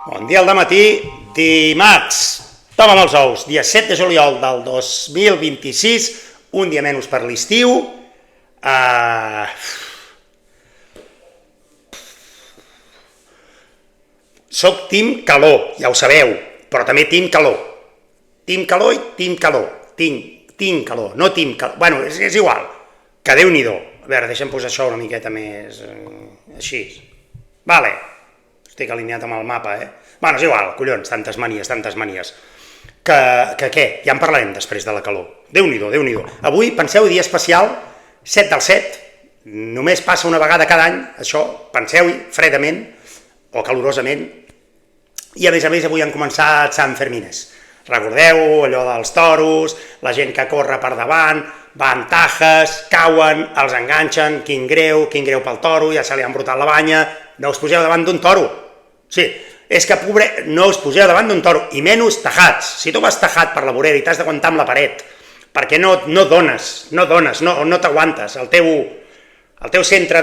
Bon dia al dematí, dimarts. Toma'm els ous, dia 7 de juliol del 2026, un dia menys per l'estiu. Soc team calor, ja ho sabeu, però també team calor. Team calor i team calor. Tinc calor, no team calor. Bueno, és igual, que Déu-n'hi-do. A veure, deixa'm posar això una miqueta més així. Vale, estic alineat amb el mapa, Bueno, és igual, collons, tantes manies. Que què? Ja en parlarem després de la calor. Déu-n'hi-do, Déu-n'hi-do. Avui, penseu, dia especial, 7 del 7, només passa una vegada cada any, això, penseu-hi, fredament o calorosament, i a més, avui han començat Sant Fermines. Recordeu allò dels toros, la gent que corre per davant, van tajes, cauen, els enganxen, quin greu pel toro, ja se li han embrutat la banya, no us poseu davant d'un toro. Sí, és que, pobre, no us poseu davant d'un toro, i menys tajats. Si tu vas tajat per la vorera i t'has d'aguantar amb la paret, perquè no dones, no t'aguantes, el teu centre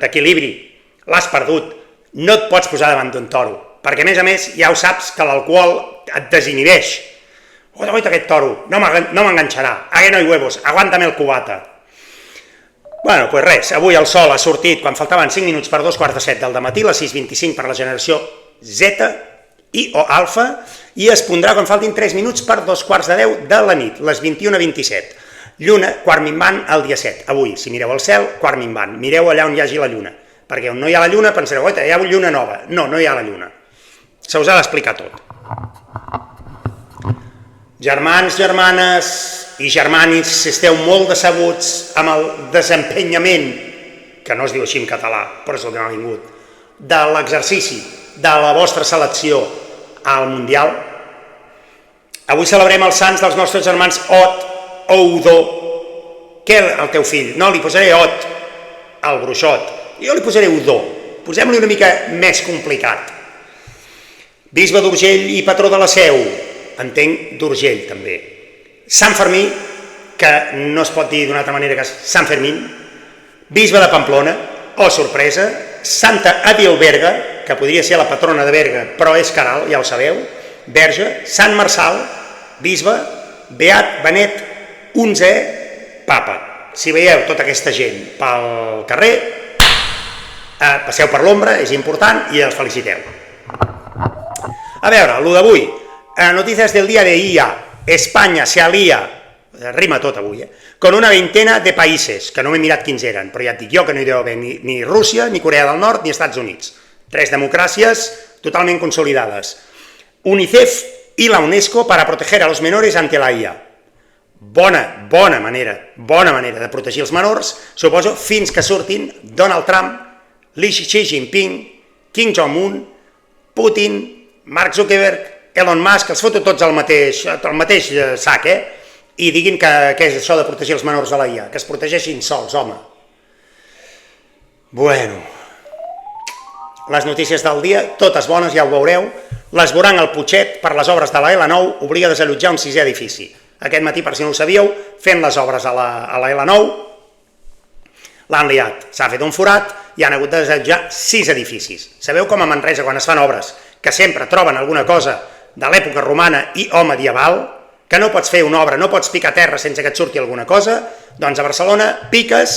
d'equilibri l'has perdut, no et pots posar davant d'un toro, perquè a més ja ho saps que l'alcohol et desinhibeix. Oita aquest toro, no m'enganxarà, no hay huevos, aguántame el cubata. Bueno, doncs res, avui el sol ha sortit quan faltaven 5 minuts per 2:45 del dematí, les 6:25 per la generació Z o alfa, i es pondrà quan faltin 3 minuts per 2:45 de la nit, les 21:27. Lluna, quart minvant el dia 7. Avui, si mireu el cel, quart minvant. Mireu allà on hi hagi la lluna, perquè on no hi ha la lluna pensareu, oita, hi ha lluna nova. No hi ha la lluna. Se us ha d'explicar tot. Germans, germanes i germanis, si esteu molt decebuts amb el desempenyament, que no es diu així en català, però és el que m'ha vingut, de l'exercici de la vostra selecció al Mundial, avui celebrem els sants dels nostres germans Ot o Udó. Què el teu fill? No, li posaré Ot, el bruixot. Jo li posaré Udó. Posem-li una mica més complicat. Bisbe d'Urgell i patró de la Seu, entenc d'Urgell també. Sant Fermí, que no es pot dir d'una altra manera que Sant Fermín. Bisbe de Pamplona, oh sorpresa. Santa Adilberga, que podria ser la patrona de Berga, però és Caral, ja ho sabeu. Verge. Sant Marçal, bisbe. Beat Benet XI, papa. Si veieu tota aquesta gent pel carrer, passeu per l'ombra, és important, i els feliciteu. A veure, el d'avui. Noticias del día de IA. España se alía, rima tot avui, con una veintena de països, que no m'he mirat quins eren, però ja et dic jo que no hi deu haver ni Rússia, ni Corea del Nord, ni Estats Units. 3 democràcies totalment consolidades. UNICEF y la UNESCO para proteger a los menores ante la IA. Bona manera de protegir els menors, suposo, fins que surtin Donald Trump, Xi Jinping, Kim Jong-un, Putin, Mark Zuckerberg, Elon Musk, els foto tots al mateix sac, i diguin que és això de protegir els menors de la IA, que es protegeixin sols, home. Bueno, les notícies del dia, totes bones, ja ho veureu. L'esborrany al Putxet per les obres de la L9 obliga a desallotjar un 6è edifici. Aquest matí, per si no ho sabíeu, fent les obres a la L9, l'han liat. S'ha fet un forat i han hagut de desallotjar 6 edificis. Sabeu com a Manresa, quan es fan obres, que sempre troben alguna cosa de l'època romana i o medieval, que no pots fer una obra, no pots picar terra sense que et surti alguna cosa, doncs a Barcelona piques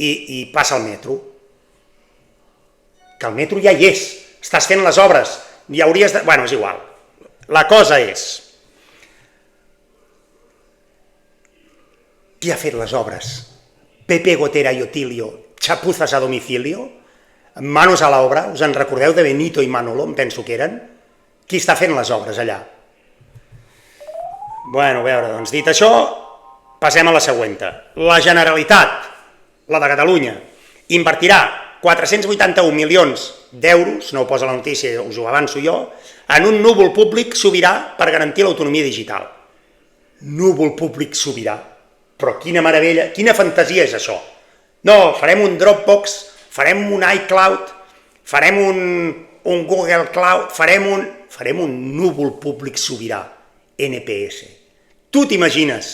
i passa el metro. Que el metro ja hi és, estàs fent les obres, i hauries de... Bueno, és igual. La cosa és... Qui ha fet les obres? Pepe Gotera y Otilio, chapuzas a domicilio? Manos a l'obra, us en recordeu de Benito i Manolo, em penso que eren? Qui està fent les obres allà? Bueno, a veure, doncs dit això, passem a la següent. La Generalitat, la de Catalunya, invertirà 481 milions d'euros, no ho posa la notícia, us ho avanço jo, en un núvol públic sobirà per garantir l'autonomia digital. Núvol públic sobirà. Però quina meravella, quina fantasia és això. No, farem un Dropbox, farem un iCloud, farem un Google Cloud, farem un núvol públic sobirà, NPS. Tu t'imagines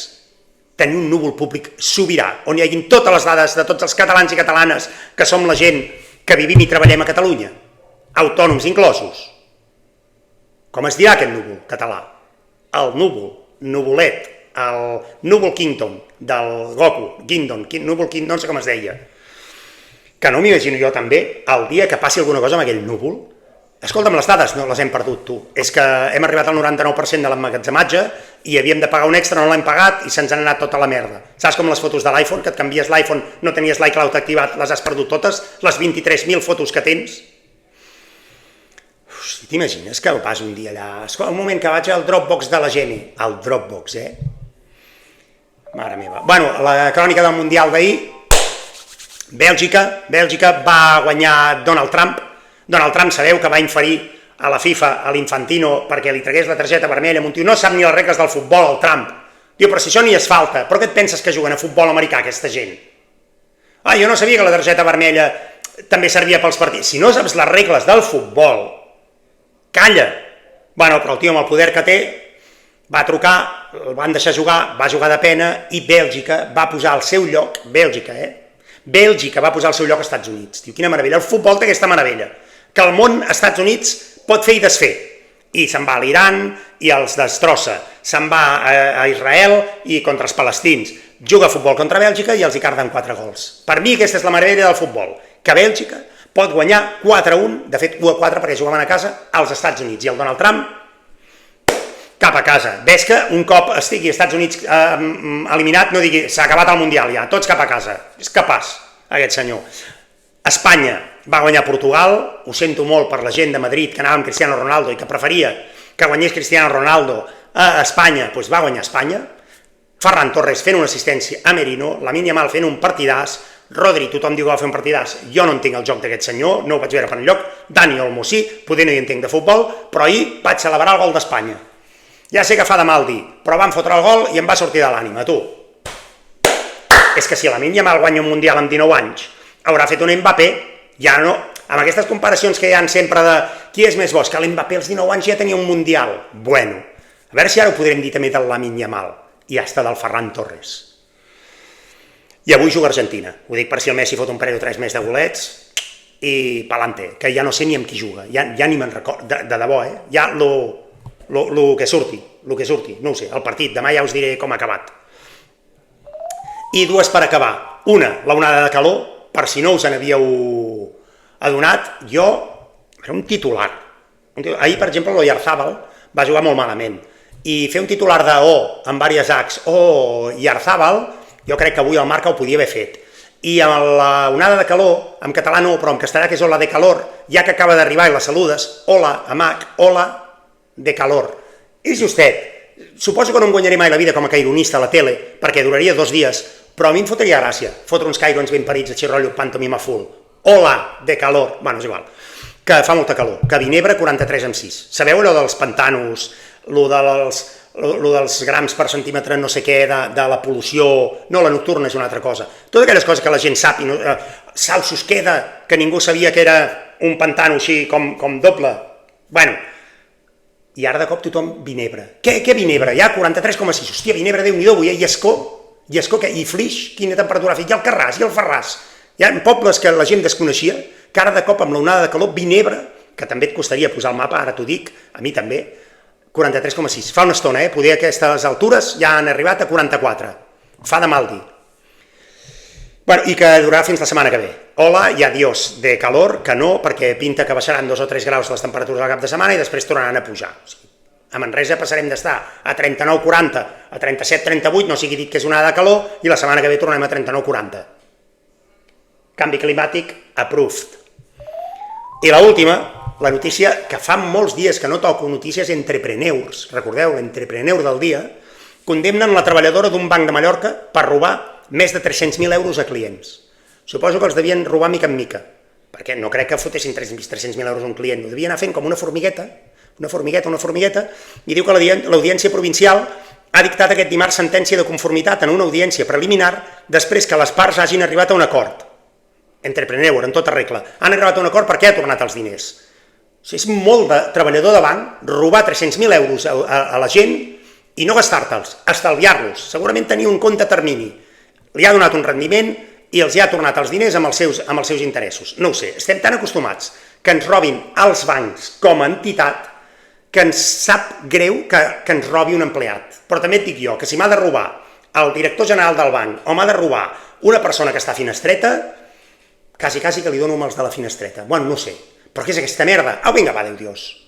tenir un núvol públic sobirà, on hi hagin totes les dades de tots els catalans i catalanes que som la gent que vivim i treballem a Catalunya, autònoms inclosos? Com es dirà aquest núvol català? El núvol, núvolet, el núvol Kingdom del Goku, núvol Kingdom, no sé com es deia, que no m'imagino jo també el dia que passi alguna cosa amb aquell núvol. Escolta'm, les dades no les hem perdut, tu. És que hem arribat al 99% de l'emmagatzematge i havíem de pagar un extra, no l'hem pagat i se'ns han anat tota la merda. Saps com les fotos de l'iPhone, que et canvies l'iPhone, no tenies l'iCloud activat, les has perdut totes, les 23.000 fotos que tens? Hosti, t'imagines que vas un dia allà... Escolta, un moment que vaig al Dropbox de la Geni. Al Dropbox, Mare meva. Bueno, la crònica del Mundial d'ahir, Bèlgica va guanyar Donald Trump. Donald Trump sabeu que va inferir a la FIFA, a l'Infantino, perquè li tragués la targeta vermella amb un tio, no sap ni les regles del futbol, el Trump. Diu, però si això ni es falta, però què et penses que juguen a futbol americà aquesta gent? Jo no sabia que la targeta vermella també servia pels partits. Si no saps les regles del futbol, calla. Bueno, però el tio amb el poder que té va trucar, el van deixar jugar, va jugar de pena i Bèlgica va posar al seu lloc, Bèlgica va posar al seu lloc als Estats Units. Diu, quina meravella, el futbol té aquesta meravella, que el món, als Estats Units, pot fer i desfer. I se'n va a l'Iran i els destrossa. Se'n va a Israel i contra els palestins. Juga a futbol contra Bèlgica i els hi carden 4 gols. Per mi aquesta és la meravella del futbol, que Bèlgica pot guanyar 4-1, de fet 1-4 perquè jugaven a casa, als Estats Units. I el Donald Trump cap a casa. Ves que un cop estigui als Estats Units eliminat no digui s'ha acabat el Mundial ja, tots cap a casa. És capaç, aquest senyor. Espanya va guanyar Portugal, ho sento molt per la gent de Madrid que anava amb Cristiano Ronaldo i que preferia que guanyés Cristiano Ronaldo a Espanya, doncs va guanyar Espanya. Ferran Torres fent una assistència a Merino, Lamine Yamal fent un partidàs, Rodri, tothom diu que va fer un partidàs, jo no entenc el joc d'aquest senyor, no ho vaig veure per enlloc, Dani Olmo sí, poder no hi entenc de futbol, però ahir vaig celebrar el gol d'Espanya. Ja sé que fa de mal dir, però van fotre el gol i em va sortir de l'ànima, tu. És que si Lamine Yamal guanya un Mundial amb 19 anys, haurà fet un Mbappé, ja no, amb aquestes comparacions que hi ha sempre de qui és més bo, que l'Mbappé als 19 anys ja tenia un Mundial. Bueno, a veure si ara ho podrem dir també del Lamine Yamal i hasta del Ferran Torres. I avui juga Argentina, ho dic per si el Messi fot un parell o 3 més de golets i pa'lante, que ja no sé ni amb qui juga, ja ni me'n recordo, de debò, ja lo que surti, no ho sé, el partit, demà ja us diré com ha acabat. I dues per acabar, una, la onada de calor, per si no us n'havíeu adonat, era un titular. Ahir, per exemple, l'Oyarzabal va jugar molt malament, i fer un titular de amb diverses Hs, Oyarzabal, jo crec que avui el Marca ho podia haver fet. I amb la onada de calor, en català no, però en castellà que és ola de calor, ja que acaba d'arribar i la saludes, hola, amac, hola de calor. És justet. Suposo que no em guanyaré mai la vida com a caironista a la tele, perquè duraria 2 dies, però a mi em fotria gràcia, fotre uns cairons ben parits a xirrollo pantomima full. Hola, de calor. Bueno, és igual. Que fa molta calor. Que Vinebre, 43,6. Sabeu allò dels pantanos, allò dels grams per centímetre no sé què, de la pol·lució... No, la nocturna és una altra cosa. Totes aquelles coses que la gent sap i Sausos queda, que ningú sabia que era un pantano així com doble. Bueno, i ara de cop tothom Vinebre. Què Vinebre? Ja 43,6. Hòstia, Vinebre, Déu-n'hi-do, i Escó, i Flix, quina temperatura ha fet, i el Carràs, i el Ferràs. Hi ha pobles que la gent desconeixia, que ara de cop amb l'onada de calor, Vinebre, que també et costaria posar el mapa, ara t'ho dic, a mi també, 43,6. Fa una estona, poder a aquestes altures ja han arribat a 44. Fa de mal dir. Bueno, i que durarà fins la setmana que ve. Hola i adiós de calor, que no, perquè pinta que baixaran 2 o 3 graus les temperatures al cap de setmana i després tornaran a pujar. A Manresa passarem d'estar a 39-40, a 37-38, no sigui dit que és una de calor, i la setmana que ve tornem a 39-40. Canvi climàtic, approved. I l'última, la notícia, que fa molts dies que no toco notícies entrepreneurs, recordeu, l'entrepreneur del dia, condemnen la treballadora d'un banc de Mallorca per robar més de 300.000 euros a clients. Suposo que els devien robar mica en mica, perquè no crec que fotessin 300.000 euros a un client, ho devien anar fent com una formigueta, i diu que l'Audiència Provincial ha dictat aquest dimarts sentència de conformitat en una audiència preliminar després que les parts hagin arribat a un acord. Entrepreneur, en tota regla. Han arribat a un acord perquè ha tornat els diners. És molt de treballador de banc robar 300.000 euros a la gent i no gastar-te'ls, estalviar-los, segurament tenir un compte a termini. Li ha donat un rendiment i els ha tornat els diners amb els seus interessos. No ho sé, estem tan acostumats que ens robin els bancs com a entitat que ens sap greu que ens robi un empleat. Però també et dic jo que si m'ha de robar el director general del banc o m'ha de robar una persona que està a finestreta, quasi que li dono amb els de la finestreta. Bueno, no sé, però què és aquesta merda? Au, vinga, va, Déu Dios.